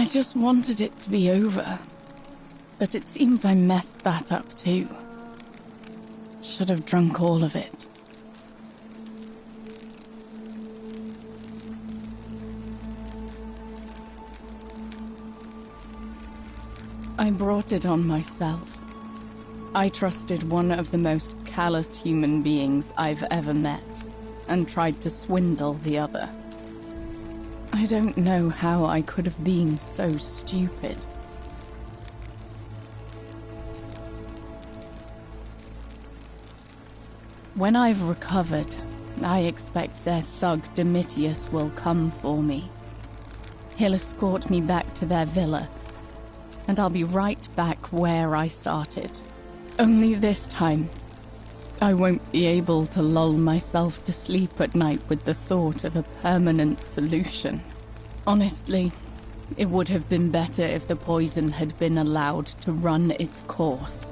I just wanted it to be over. But it seems I messed that up too. Should have drunk all of it. I brought it on myself. I trusted one of the most callous human beings I've ever met, and tried to swindle the other. I don't know how I could have been so stupid. When I've recovered, I expect their thug Domitius will come for me. He'll escort me back to their villa, and I'll be right back where I started. Only this time, I won't be able to lull myself to sleep at night with the thought of a permanent solution. Honestly, it would have been better if the poison had been allowed to run its course.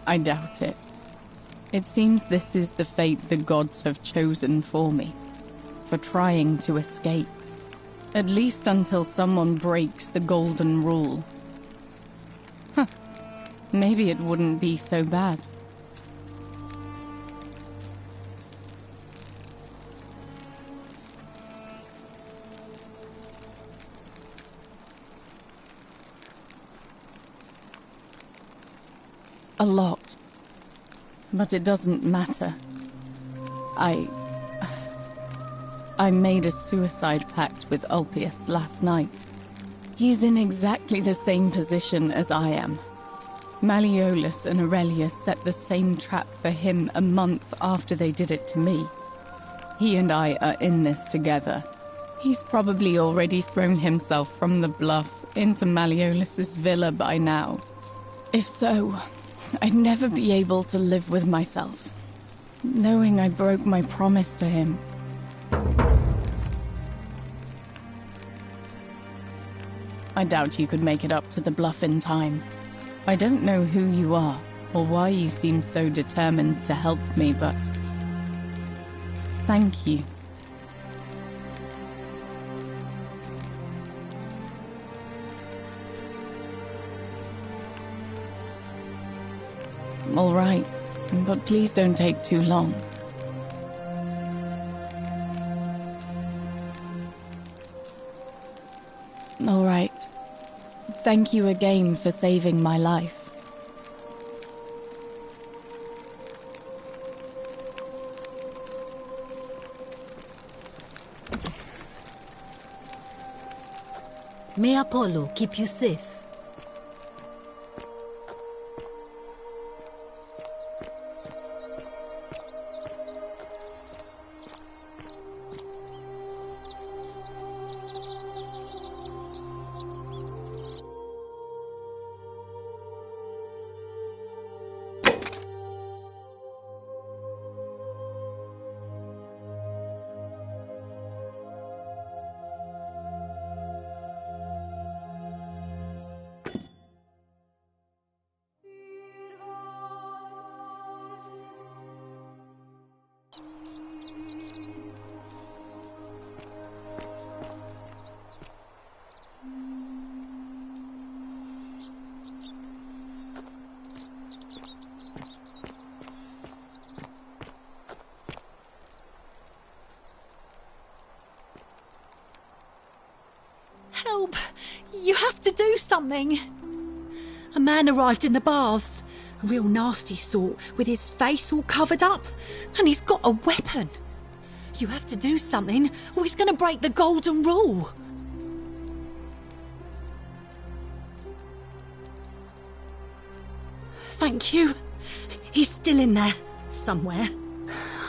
I doubt it. It seems this is the fate the gods have chosen for me, for trying to escape. At least until someone breaks the golden rule. Maybe it wouldn't be so bad. A lot. But it doesn't matter. I made a suicide pact with Ulpius last night. He's in exactly the same position as I am. Malleolus and Aurelius set the same trap for him a month after they did it to me. He and I are in this together. He's probably already thrown himself from the bluff into Malleolus's villa by now. If so, I'd never be able to live with myself, knowing I broke my promise to him. I doubt you could make it up to the bluff in time. I don't know who you are, or why you seem so determined to help me, but thank you. All right, but please don't take too long. All right. Thank you again for saving my life. May Apollo keep you safe. Help! You have to do something! A man arrived in the baths. A real nasty sort, with his face all covered up. And he's got a weapon. You have to do something, or he's going to break the golden rule. Thank you. He's still in there, somewhere.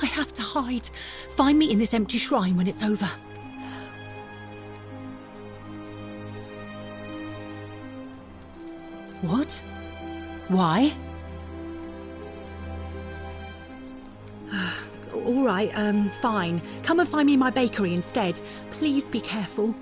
I have to hide. Find me in this empty shrine when it's over. What? Why? All right, fine. Come and find me in my bakery instead. Please be careful.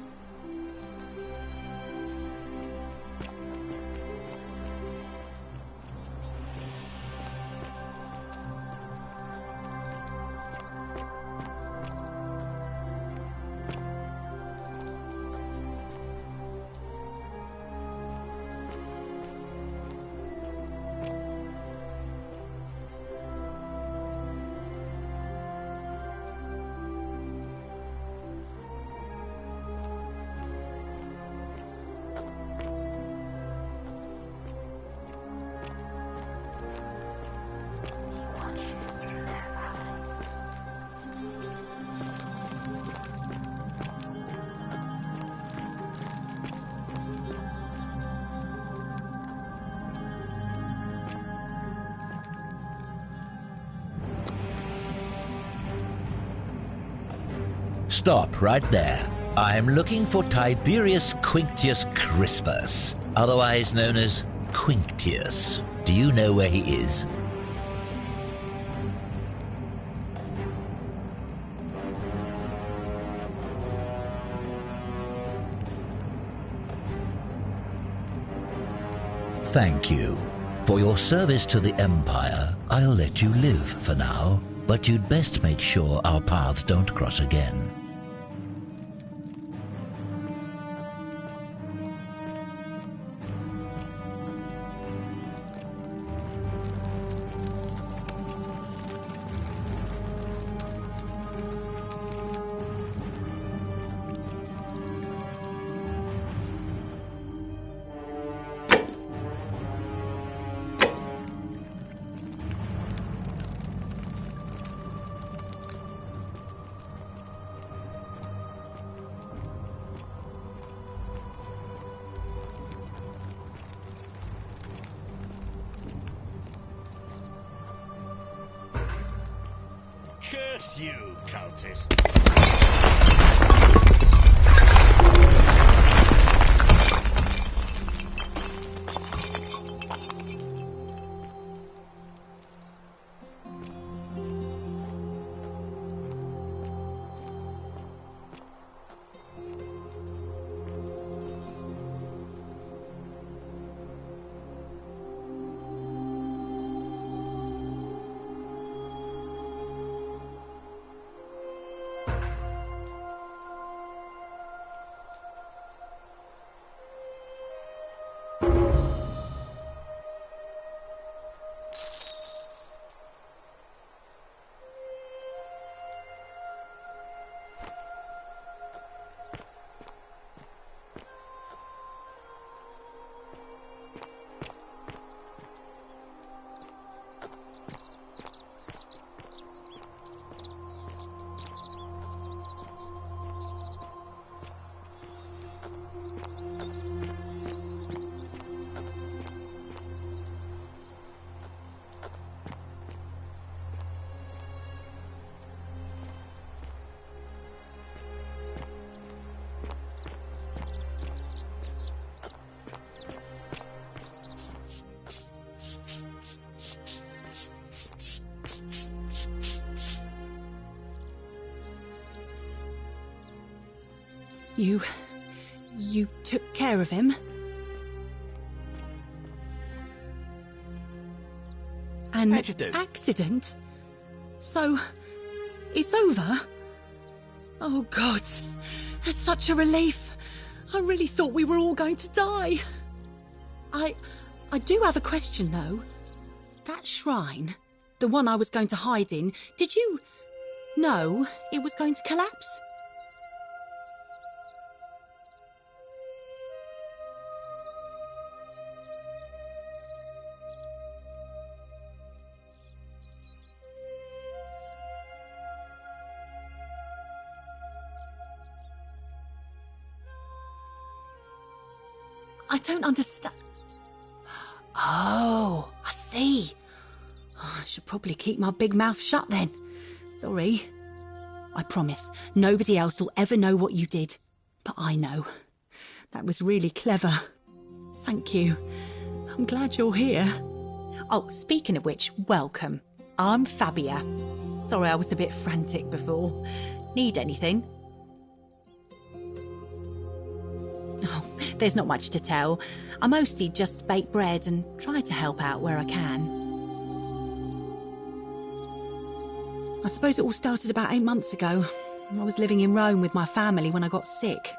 Stop right there. I'm looking for Tiberius Quinctius Crispus, otherwise known as Quinctius. Do you know where he is? Thank you. For your service to the Empire, I'll let you live for now, but you'd best make sure our paths don't cross again. Curse you, cultist! You took care of him? An How'd you do? accident? So, it's over? Oh God, that's such a relief. I really thought we were all going to die. I do have a question though. That shrine, the one I was going to hide in, did you know it was going to collapse? I don't understand. Oh, I see. Oh, I should probably keep my big mouth shut then. Sorry. I promise, nobody else will ever know what you did. But I know. That was really clever. Thank you. I'm glad you're here. Oh, speaking of which, welcome. I'm Fabia. Sorry I was a bit frantic before. Need anything? Oh, there's not much to tell. I mostly just bake bread and try to help out where I can. I suppose it all started about 8 months ago. I was living in Rome with my family when I got sick.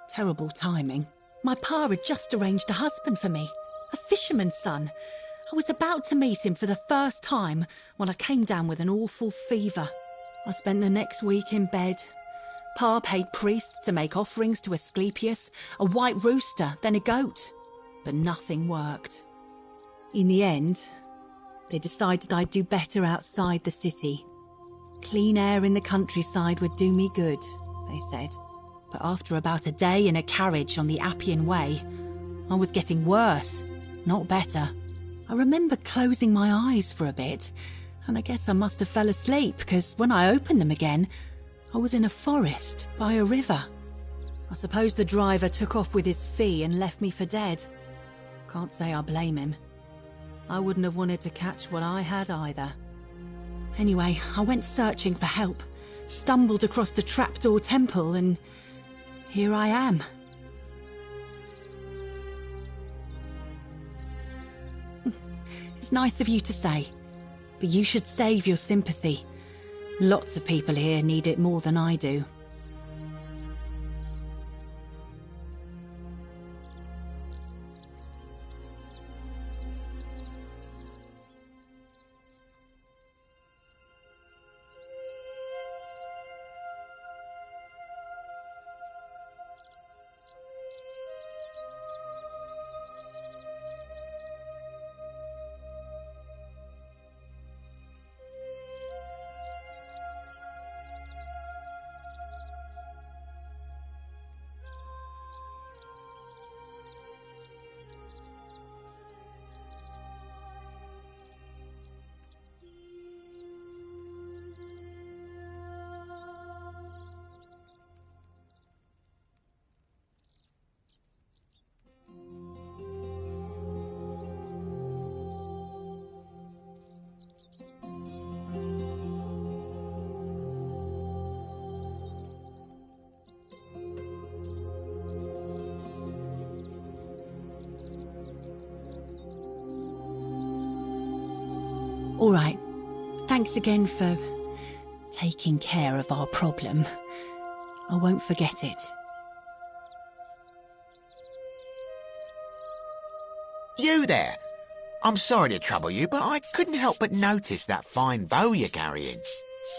Terrible timing. My pa had just arranged a husband for me, a fisherman's son. I was about to meet him for the first time when I came down with an awful fever. I spent the next week in bed. Pa paid priests to make offerings to Asclepius, a white rooster, then a goat. But nothing worked. In the end, they decided I'd do better outside the city. Clean air in the countryside would do me good, they said. But after about a day in a carriage on the Appian Way, I was getting worse, not better. I remember closing my eyes for a bit, and I guess I must have fell asleep, because when I opened them again, I was in a forest by a river. I suppose the driver took off with his fee and left me for dead. Can't say I blame him. I wouldn't have wanted to catch what I had either. Anyway, I went searching for help, stumbled across the trapdoor temple, and here I am. It's nice of you to say, but you should save your sympathy. Lots of people here need it more than I do. All right. Thanks again for taking care of our problem. I won't forget it. You there! I'm sorry to trouble you, but I couldn't help but notice that fine bow you're carrying.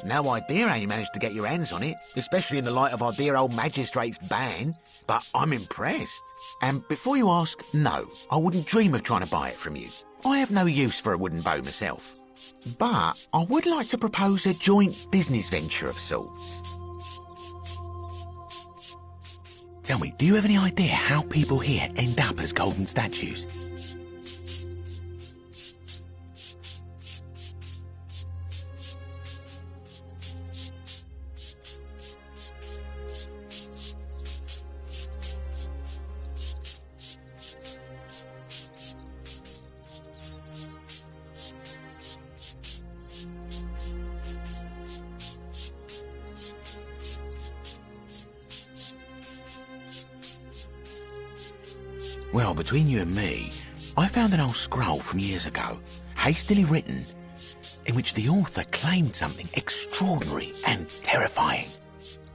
No idea how you managed to get your hands on it, especially in the light of our dear old magistrate's ban, but I'm impressed. And before you ask, no, I wouldn't dream of trying to buy it from you. I have no use for a wooden bow myself. But I would like to propose a joint business venture of sorts. Tell me, do you have any idea how people here end up as golden statues? Well, between you and me, I found an old scroll from years ago, hastily written, in which the author claimed something extraordinary and terrifying.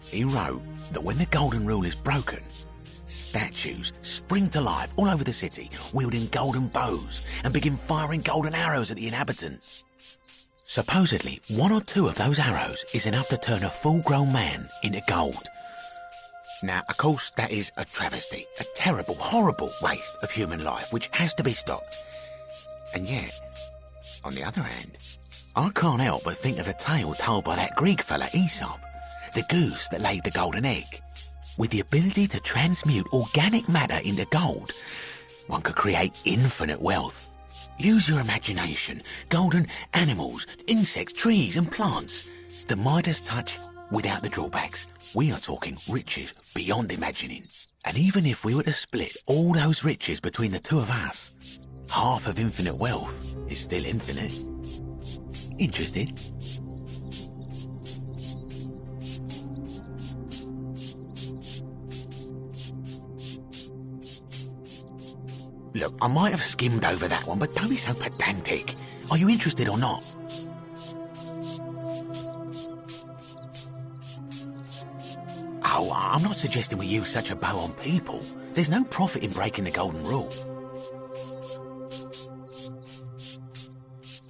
He wrote that when the golden rule is broken, statues spring to life all over the city, wielding golden bows and begin firing golden arrows at the inhabitants. Supposedly, 1 or 2 of those arrows is enough to turn a full-grown man into gold. Now, of course, that is a travesty, a terrible, horrible waste of human life, which has to be stopped. And yet, on the other hand, I can't help but think of a tale told by that Greek fella Aesop, the goose that laid the golden egg. With the ability to transmute organic matter into gold, one could create infinite wealth. Use your imagination, golden animals, insects, trees and plants. The Midas touch without the drawbacks. We are talking riches beyond imagining. And even if we were to split all those riches between the 2 of us, half of infinite wealth is still infinite. Interested? Look, I might have skimmed over that one, but don't be so pedantic. Are you interested or not? Oh, I'm not suggesting we use such a bow on people. There's no profit in breaking the golden rule.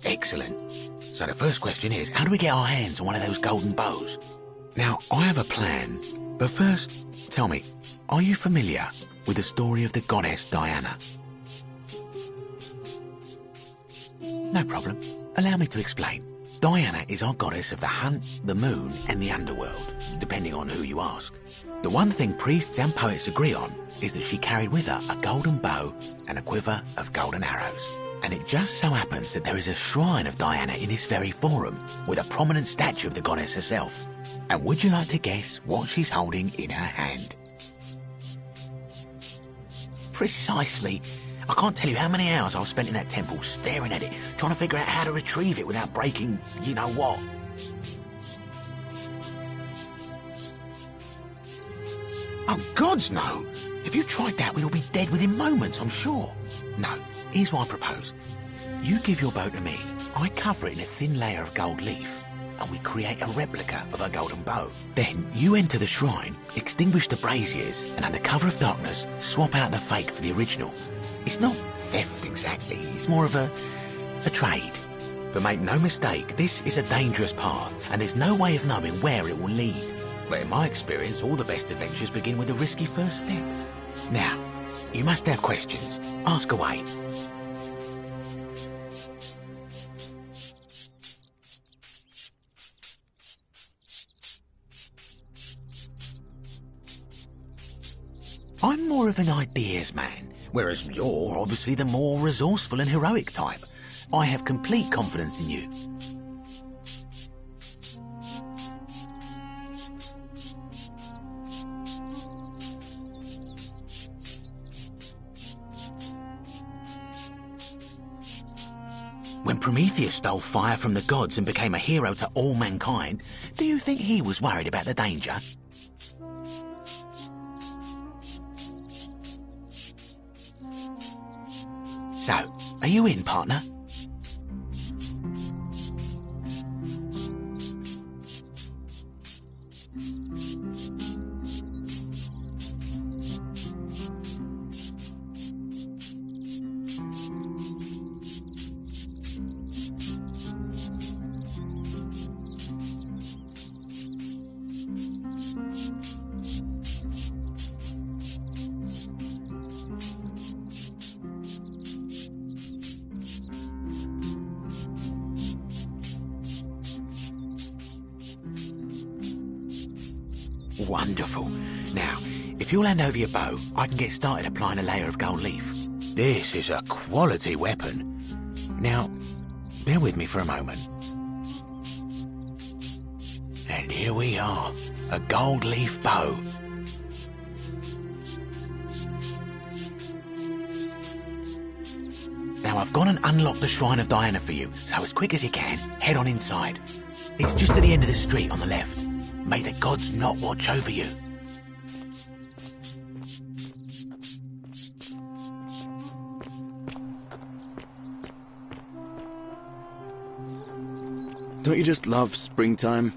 Excellent. So the first question is, how do we get our hands on one of those golden bows? Now, I have a plan, but first, tell me, are you familiar with the story of the goddess Diana? No problem. Allow me to explain. Diana is our goddess of the hunt, the moon, and the underworld, depending on who you ask. The one thing priests and poets agree on is that she carried with her a golden bow and a quiver of golden arrows. And it just so happens that there is a shrine of Diana in this very forum, with a prominent statue of the goddess herself. And would you like to guess what she's holding in her hand? Precisely. I can't tell you how many hours I've spent in that temple staring at it, trying to figure out how to retrieve it without breaking you know what. Oh, gods no! If you tried that, we'd all be dead within moments, I'm sure. No, here's what I propose. You give your bow to me, I cover it in a thin layer of gold leaf, and we create a replica of a golden bow. Then you enter the shrine, extinguish the braziers, and under cover of darkness, swap out the fake for the original. It's not theft exactly, it's more of a trade. But make no mistake, this is a dangerous path, and there's no way of knowing where it will lead. But in my experience, all the best adventures begin with a risky first step. Now, you must have questions. Ask away. I'm more of an ideas man, whereas you're obviously the more resourceful and heroic type. I have complete confidence in you. When Prometheus stole fire from the gods and became a hero to all mankind, do you think he was worried about the danger? So, are you in, partner? Wonderful. Now, if you'll hand over your bow, I can get started applying a layer of gold leaf. This is a quality weapon. Now, bear with me for a moment. And here we are, a gold leaf bow. Now I've gone and unlocked the Shrine of Diana for you, so as quick as you can, head on inside. It's just at the end of the street on the left. May the gods not watch over you. Don't you just love springtime?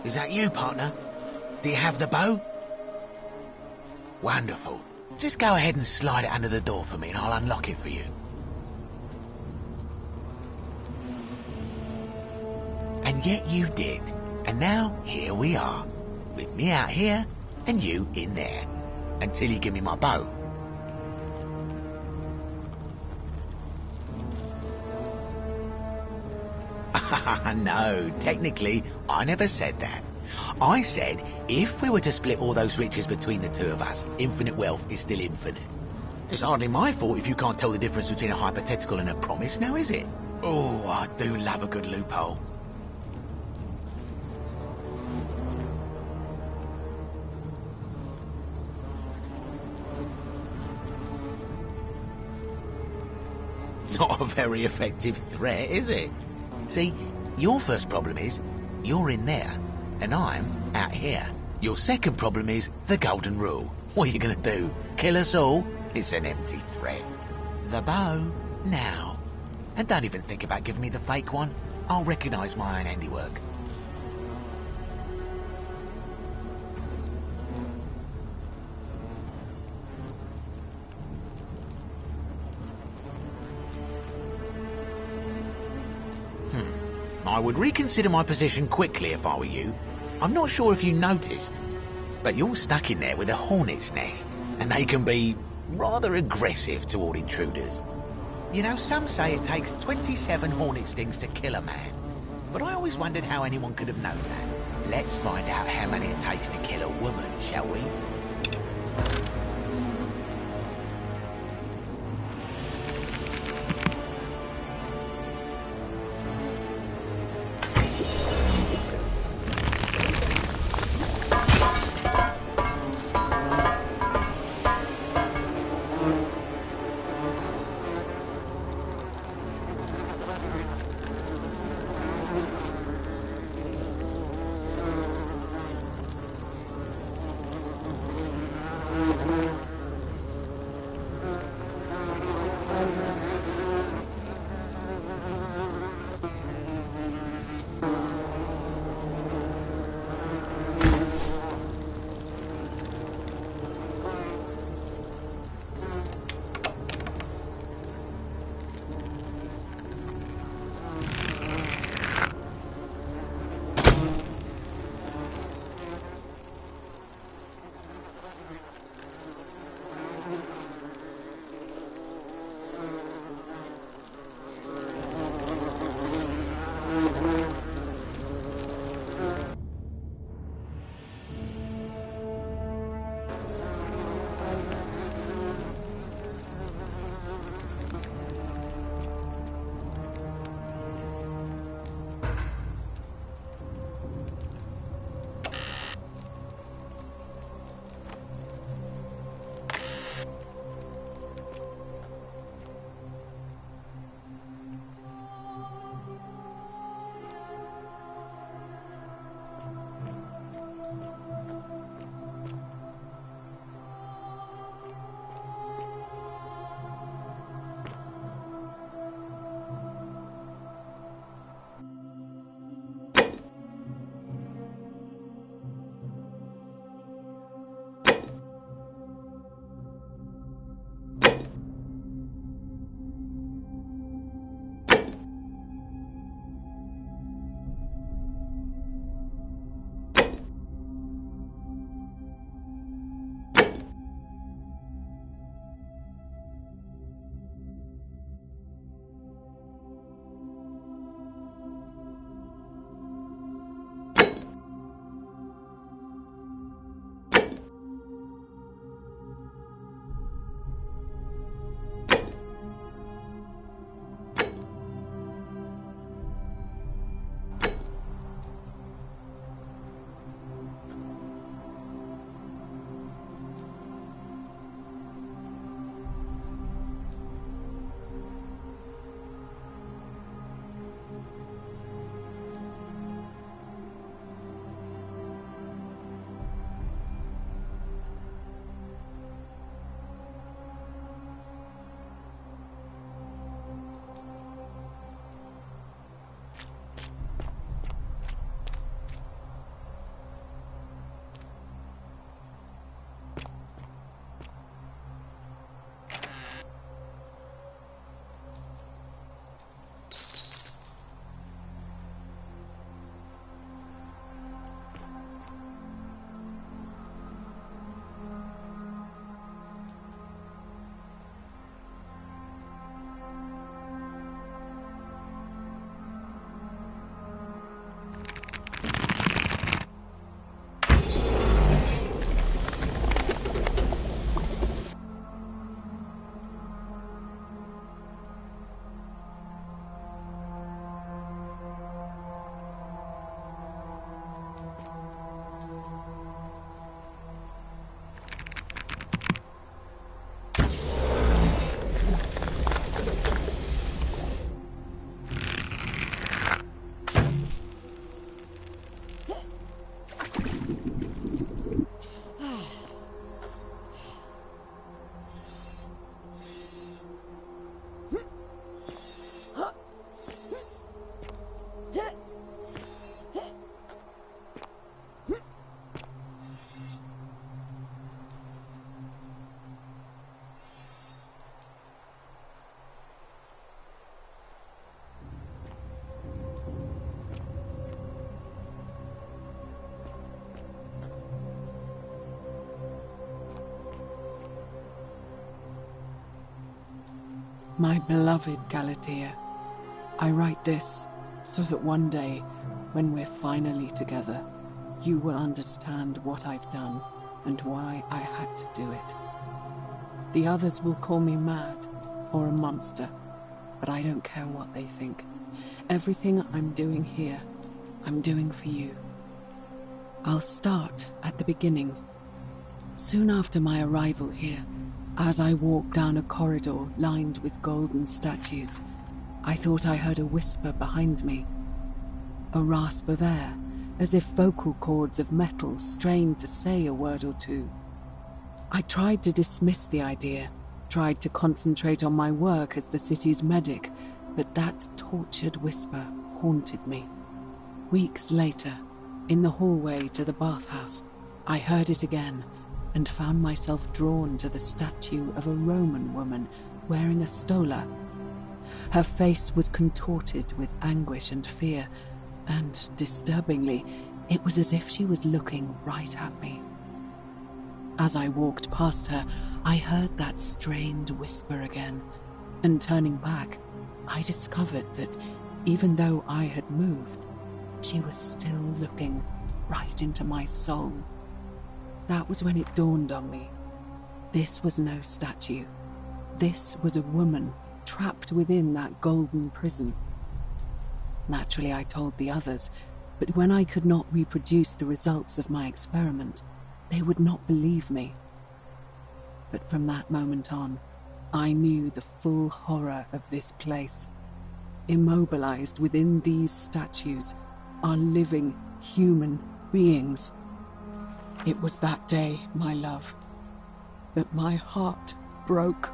Is that you, partner? Do you have the bow? Wonderful. Just go ahead and slide it under the door for me and I'll unlock it for you. And yet you did. And now, here we are. With me out here and you in there. Until you give me my bow. No, technically, I never said that. I said, if we were to split all those riches between the two of us, infinite wealth is still infinite. It's hardly my fault if you can't tell the difference between a hypothetical and a promise, now is it? Oh, I do love a good loophole. Not a very effective threat, is it? See, your first problem is, you're in there, and I'm out here. Your second problem is the golden rule. What are you gonna do? Kill us all? It's an empty threat. The bow, now. And don't even think about giving me the fake one. I'll recognise my own handiwork. I would reconsider my position quickly if I were you. I'm not sure if you noticed, but you're stuck in there with a hornet's nest, and they can be rather aggressive toward intruders. You know, some say it takes 27 hornet stings to kill a man, but I always wondered how anyone could have known that. Let's find out how many it takes to kill a woman, shall we? My beloved Galatea, I write this so that one day, when we're finally together, you will understand what I've done and why I had to do it. The others will call me mad or a monster, but I don't care what they think. Everything I'm doing here, I'm doing for you. I'll start at the beginning. Soon after my arrival here, as I walked down a corridor lined with golden statues, I thought I heard a whisper behind me. A rasp of air, as if vocal cords of metal strained to say a word or two. I tried to dismiss the idea, tried to concentrate on my work as the city's medic, but that tortured whisper haunted me. Weeks later, in the hallway to the bathhouse, I heard it again and found myself drawn to the statue of a Roman woman wearing a stola. Her face was contorted with anguish and fear, and, disturbingly, it was as if she was looking right at me. As I walked past her, I heard that strained whisper again, and turning back, I discovered that, even though I had moved, she was still looking right into my soul. That was when it dawned on me. This was no statue. This was a woman trapped within that golden prison. Naturally, I told the others, but when I could not reproduce the results of my experiment, they would not believe me. But from that moment on, I knew the full horror of this place. Immobilized within these statues are living human beings. It was that day, my love, that my heart broke.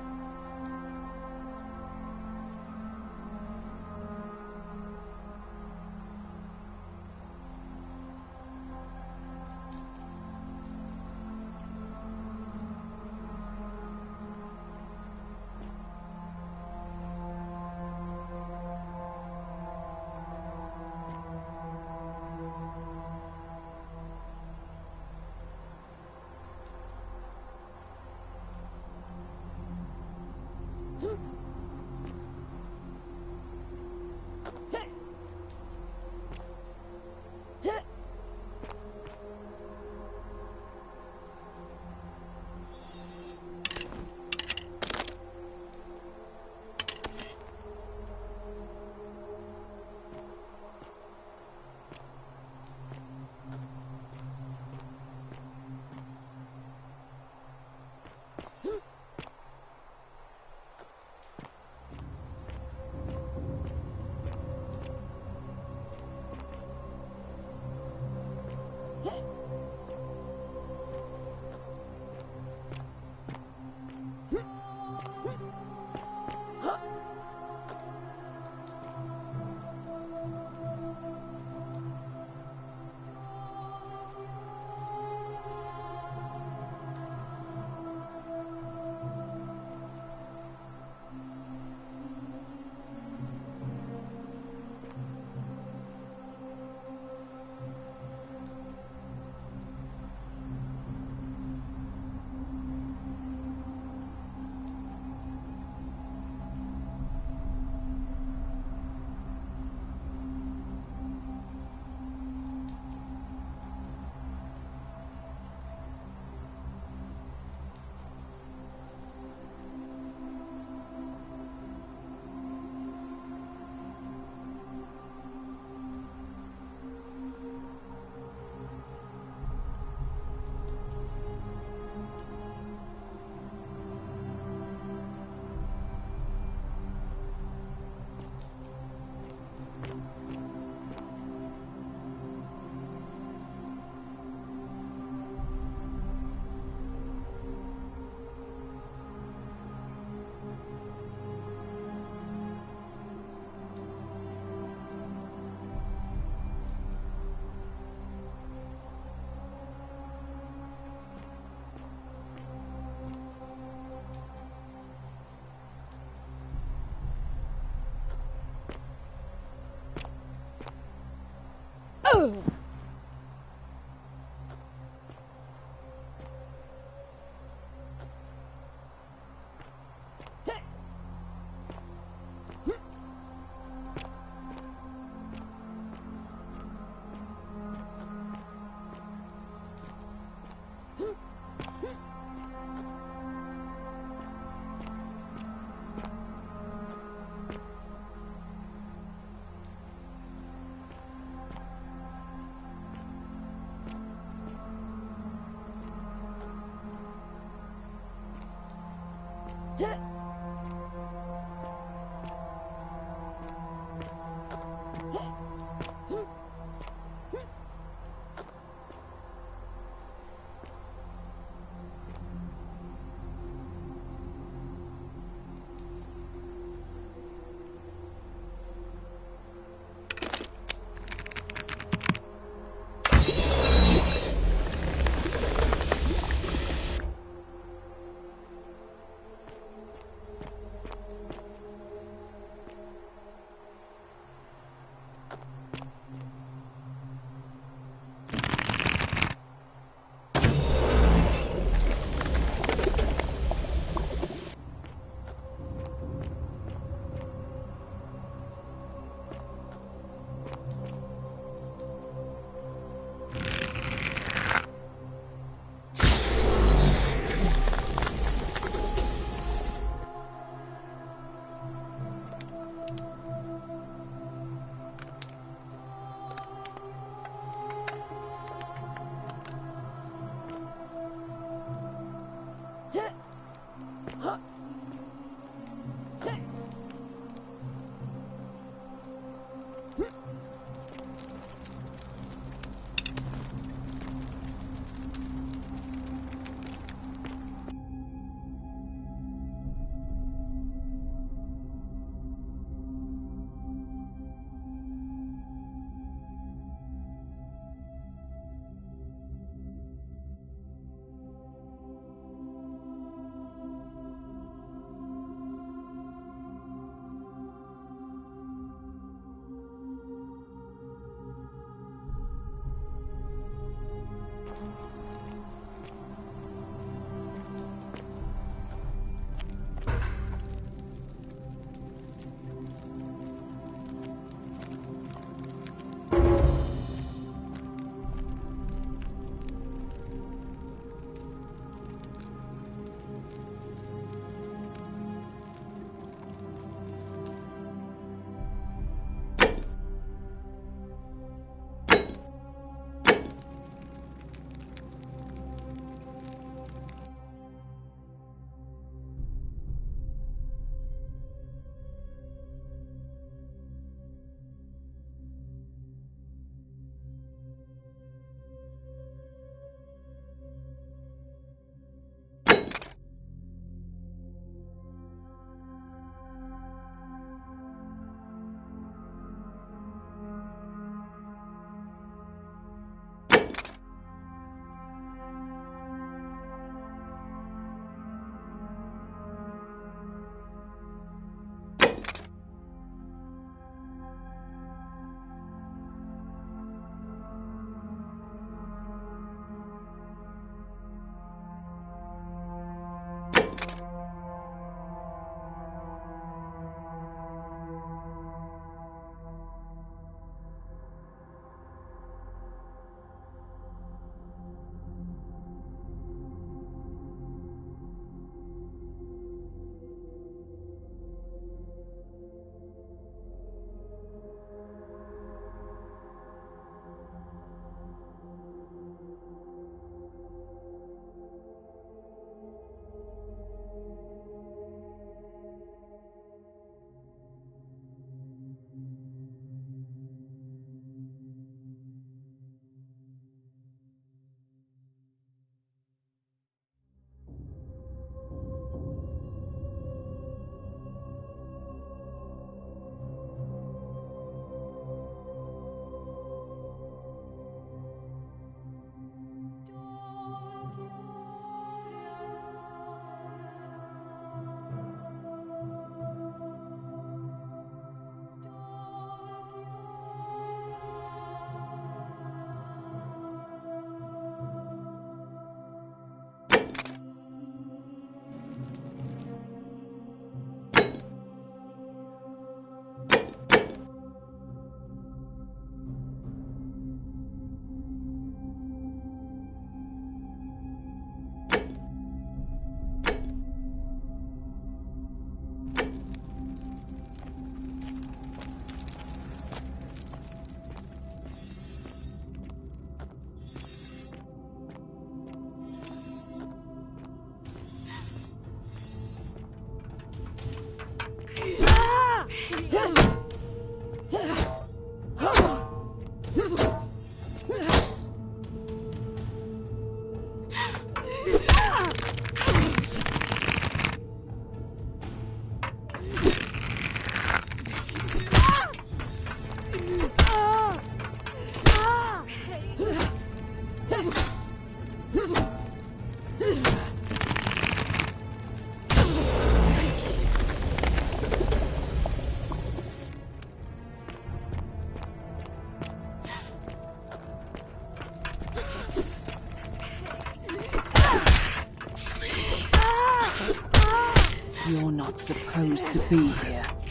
not supposed to be here.